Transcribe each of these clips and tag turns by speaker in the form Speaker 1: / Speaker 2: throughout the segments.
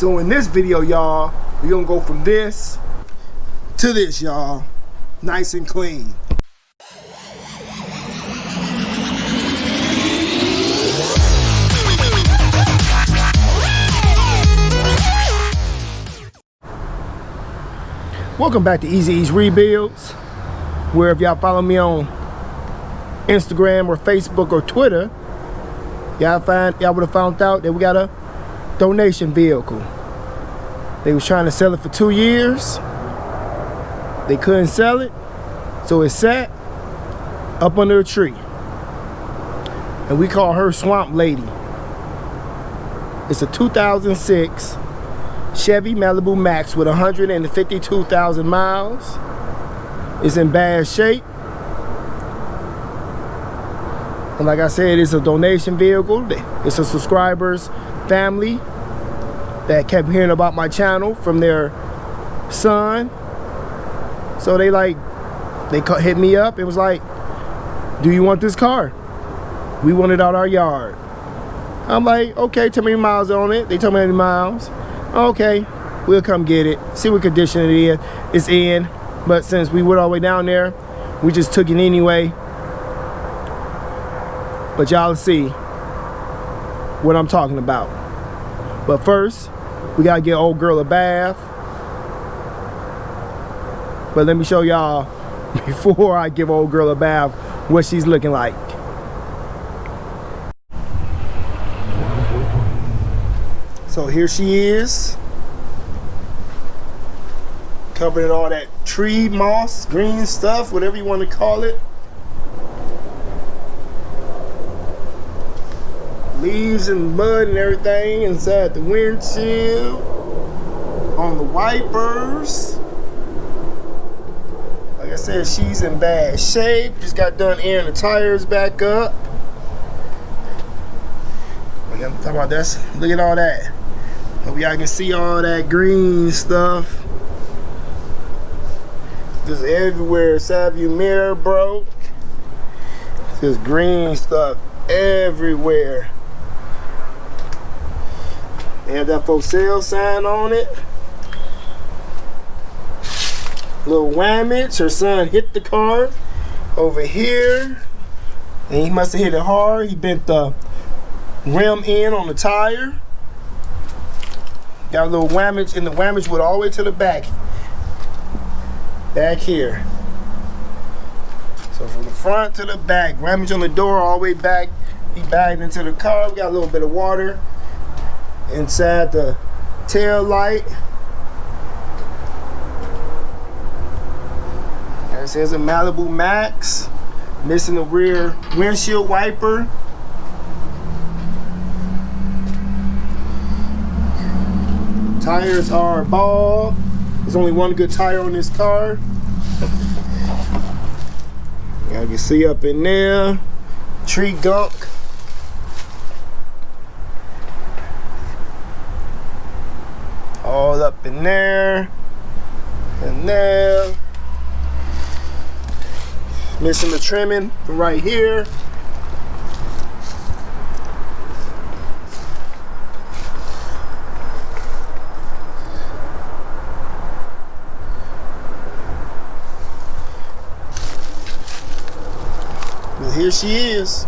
Speaker 1: So in this video, y'all, we're gonna go from this to this, y'all. Nice and clean. Welcome back to Easy Ease Rebuilds, where if y'all follow me on Instagram or Facebook or Twitter, y'all would have found out that we got a donation vehicle. They was trying to sell it for 2 years. They couldn't sell it, so it sat up under a tree. And we call her Swamp Lady. It's a 2006 Chevy Malibu Max with 152,000 miles. It's in bad shape. And like I said, it's a donation vehicle. It's a subscriber's family that kept hearing about my channel from their son. So they hit me up and was like, do you want this car? We want it out our yard. I'm like, okay, tell me how many miles on it. They told me how many miles. Okay, we'll come get it. See what condition it's in. But since we went all the way down there, we just took it anyway. But y'all see what I'm talking about. But first, we gotta get old girl a bath. But let me show y'all, before I give old girl a bath, what she's looking like. So here she is, covered in all that tree moss, green stuff, whatever you want to call it. Leaves and mud and everything inside the windshield, on the wipers. Like I said, she's in bad shape. Just got done airing the tires back up. I'm talking about this. Look at all that. Hope y'all can see all that green stuff. Just everywhere. Side view mirror broke. Just green stuff everywhere. They have that for sale sign on it. Little whammage. Her son hit the car over here. And he must have hit it hard. He bent the rim in on the tire. Got a little whammage, and the whammage went all the way to the back. Back here. So from the front to the back, whammage on the door all the way back. He bagged into the car. We got a little bit of water inside the tail light. It says a Malibu Max. Missing the rear windshield wiper. Tires are bald. There's only one good tire on this car. You can see up in there, tree gunk. All up in there and there. Missing the trimming from right here. Here she is,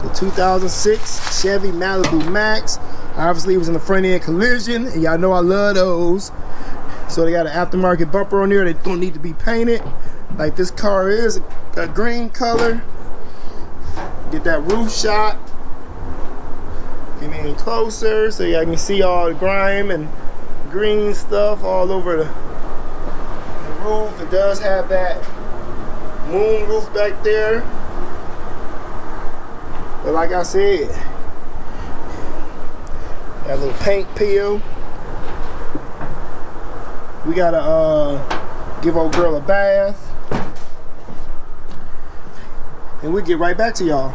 Speaker 1: the 2006 Chevy Malibu Max. Obviously it was in the front end collision, and y'all know I love those. So they got an aftermarket bumper on there that don't need to be painted, like this car is, a green color. Get that roof shot. Get in closer so y'all can see all the grime and green stuff all over the roof. It does have that moon roof back there, but like I said, got a little paint peel. We gotta give old girl a bath, and we'll get right back to y'all.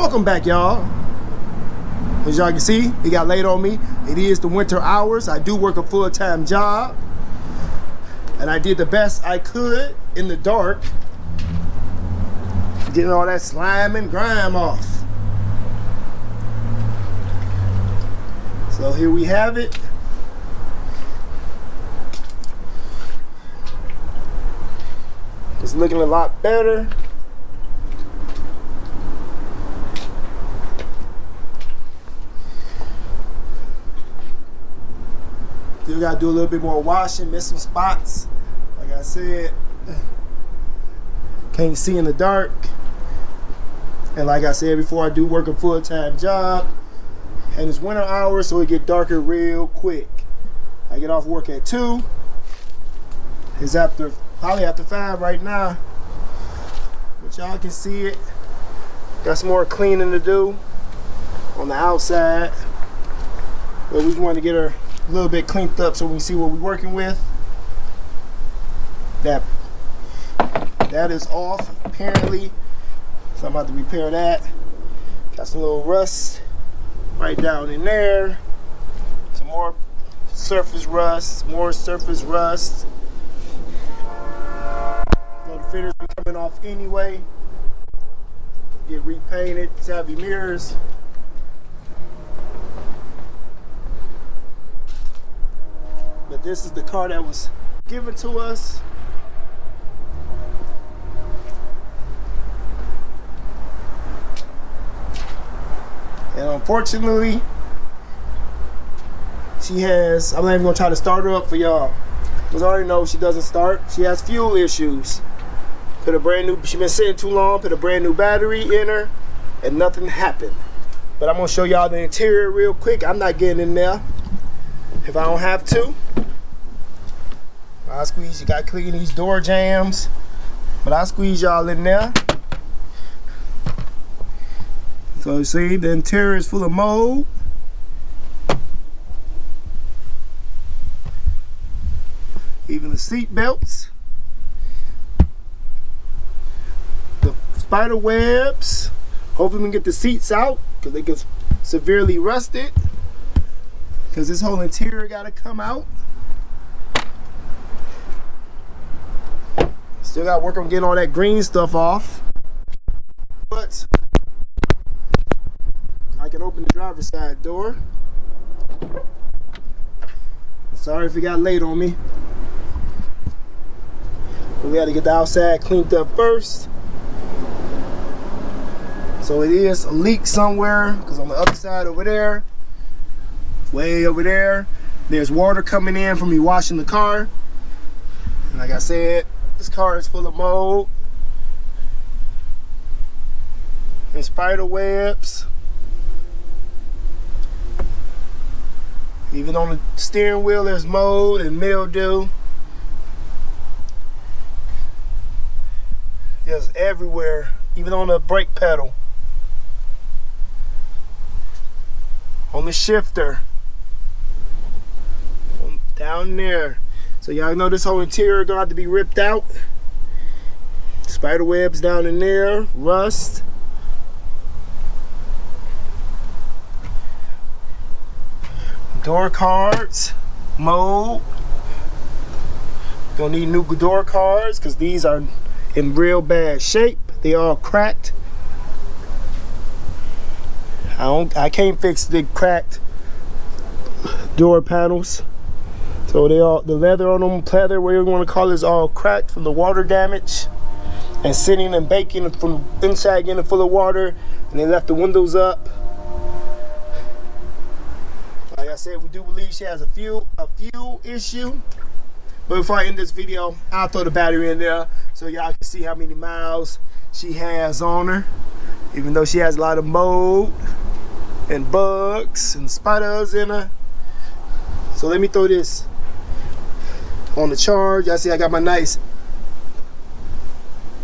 Speaker 1: Welcome back, y'all. As y'all can see, it got late on me. It is the winter hours. I do work a full-time job. And I did the best I could in the dark, getting all that slime and grime off. So here we have it. It's looking a lot better. Still gotta do a little bit more washing, miss some spots. Like I said, can't see in the dark. And like I said before, I do work a full-time job. And it's winter hours, so it get darker real quick. I get off work at 2. It's probably after 5 right now. But y'all can see it. Got some more cleaning to do on the outside. But we just want to get her a little bit cleaned up so we can see what we're working with. That is off apparently, so I'm about to repair that. Got some little rust right down in there. Some more surface rust, more surface rust. The finish be coming off anyway. Get repainted, savvy mirrors. But this is the car that was given to us. And unfortunately, she has, I'm not even gonna try to start her up for y'all, because I already know she doesn't start. She has fuel issues. Put a brand new, she been sitting too long, put a brand new battery in her, and nothing happened. But I'm gonna show y'all the interior real quick. I'm not getting in there if I don't have to. I squeeze, you gotta clean these door jams, but I squeeze y'all in there. So you see, the interior is full of mold. Even the seat belts. The spider webs. Hopefully we can get the seats out because they get severely rusted. Because this whole interior gotta come out. Still gotta work on getting all that green stuff off. But I can open the driver's side door. Sorry if it got late on me. But we gotta get the outside cleaned up first. So it is a leak somewhere, because on the other side over there, way over there, there's water coming in from me washing the car. And like I said, this car is full of mold and spider webs. Even on the steering wheel, there's mold and mildew. Just everywhere, even on the brake pedal. On the shifter. Down there. So y'all know this whole interior gonna have to be ripped out. Spider webs down in there, rust. Door cards, mold. Gonna need new door cards because these are in real bad shape. They all cracked. I can't fix the cracked door panels. So the leather on them, pleather, whatever you want to call it, is all cracked from the water damage and sitting and baking from inside getting full of water, and they left the windows up. Like I said, we do believe she has a fuel issue. But before I end this video, I'll throw the battery in there so y'all can see how many miles she has on her. Even though she has a lot of mold and bugs and spiders in her. So let me throw this on the charge. Y'all see I got my nice,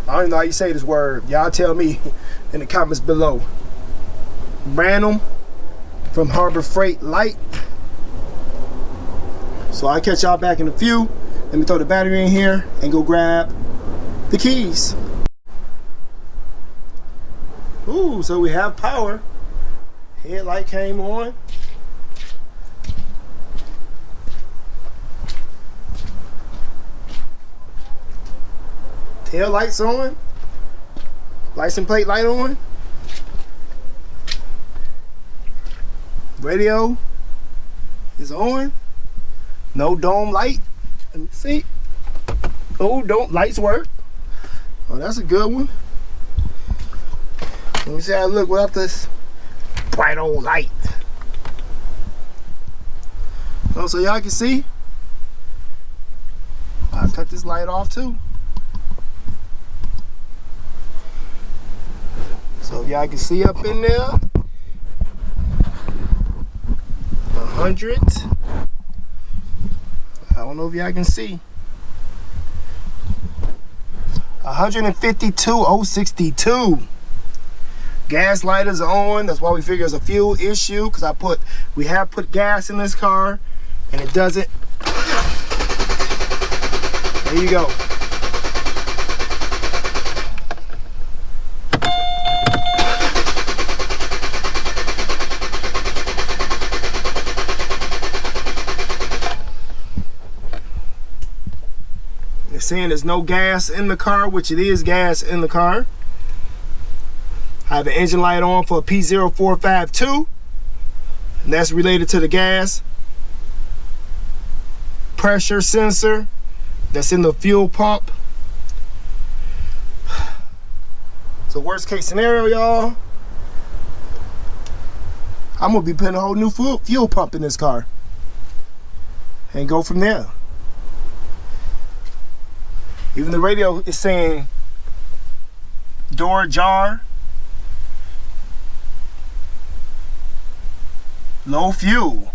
Speaker 1: I don't even know how you say this word. Y'all tell me in the comments below. Random from Harbor Freight Light. So I'll catch y'all back in a few. Let me throw the battery in here and go grab the keys. Ooh, so we have power. Headlight came on. Tail lights on. License plate light on. Radio is on. No dome light. Let me see. Oh, don't lights work. Oh, that's a good one. Let me see how I look without this bright old light. Oh, so y'all can see. I'll cut this light off too. So if y'all can see up in there, 100. I don't know if y'all can see. 152,062. Gas light is on. That's why we figure it's a fuel issue, because we have put gas in this car and it doesn't. There you go. It's saying there's no gas in the car, which it is gas in the car. I have the engine light on for a P0452, and that's related to the gas. Pressure sensor that's in the fuel pump. So worst case scenario, y'all, I'm gonna be putting a whole new fuel pump in this car and go from there. Even the radio is saying door ajar, low fuel.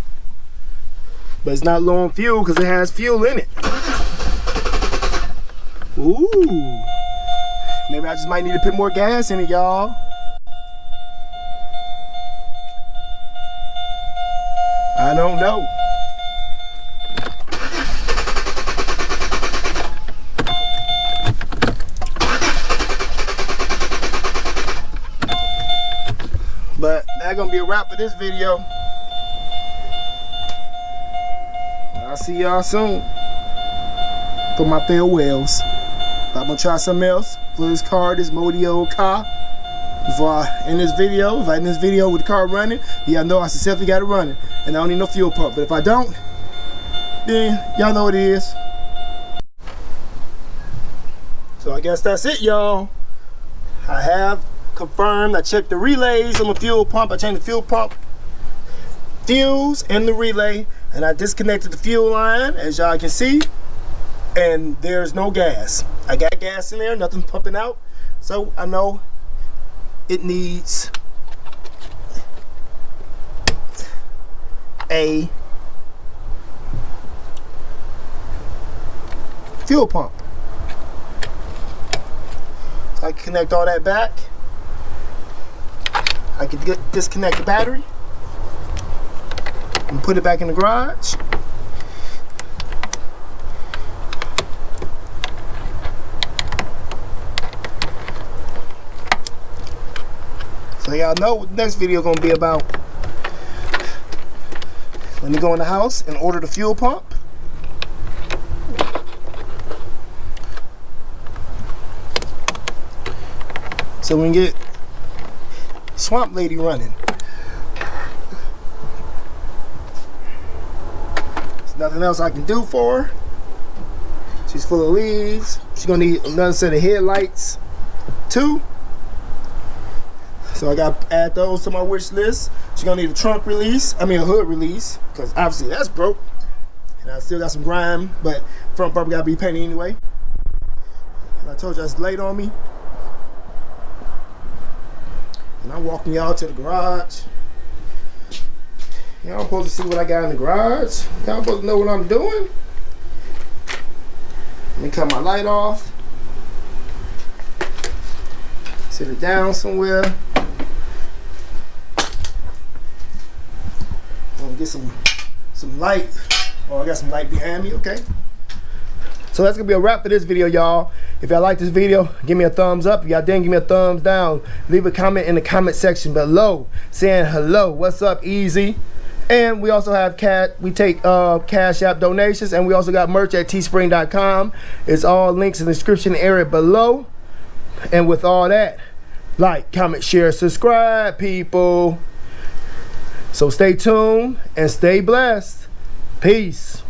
Speaker 1: But it's not low on fuel because it has fuel in it. Ooh. Maybe I just might need to put more gas in it, y'all. I don't know. But that's gonna be a wrap for this video. I'll see y'all soon for my farewells. I'm gonna try something else for this car, this Modio car. Before I end this video, if I end this video with the car running, y'all know I successfully got it running. And I don't need no fuel pump. But if I don't, then y'all know what it is. So I guess that's it, y'all. I have confirmed. I checked the relays on the fuel pump. I changed the fuel pump fuse and the relay, and I disconnected the fuel line, as y'all can see, and there's no gas. I got gas in there, nothing pumping out, so I know it needs a fuel pump. So I can connect all that back. I can disconnect the battery and put it back in the garage. So y'all know what the next video gonna be about. Let me go in the house and order the fuel pump. So we can get Swamp Lady running. There's nothing else I can do for her. She's full of leaves. She's gonna need another set of headlights too. So I gotta add those to my wish list. She's gonna need a trunk release, a hood release, because obviously that's broke. And I still got some grime, but front bumper gotta be painted anyway. And I told you it's late on me. And I'm walking y'all to the garage. Y'all supposed to see what I got in the garage. Y'all supposed to know what I'm doing. Let me cut my light off. Sit it down somewhere. I'm gonna get some light. Oh, I got some light behind me, okay. So that's gonna be a wrap for this video, y'all. If y'all like this video, give me a thumbs up. If y'all didn't, give me a thumbs down. Leave a comment in the comment section below saying hello, what's up, easy. And we also have we take Cash App donations, and we also got merch at teespring.com. It's all links in the description area below. And with all that, like, comment, share, subscribe, people. So stay tuned and stay blessed. Peace.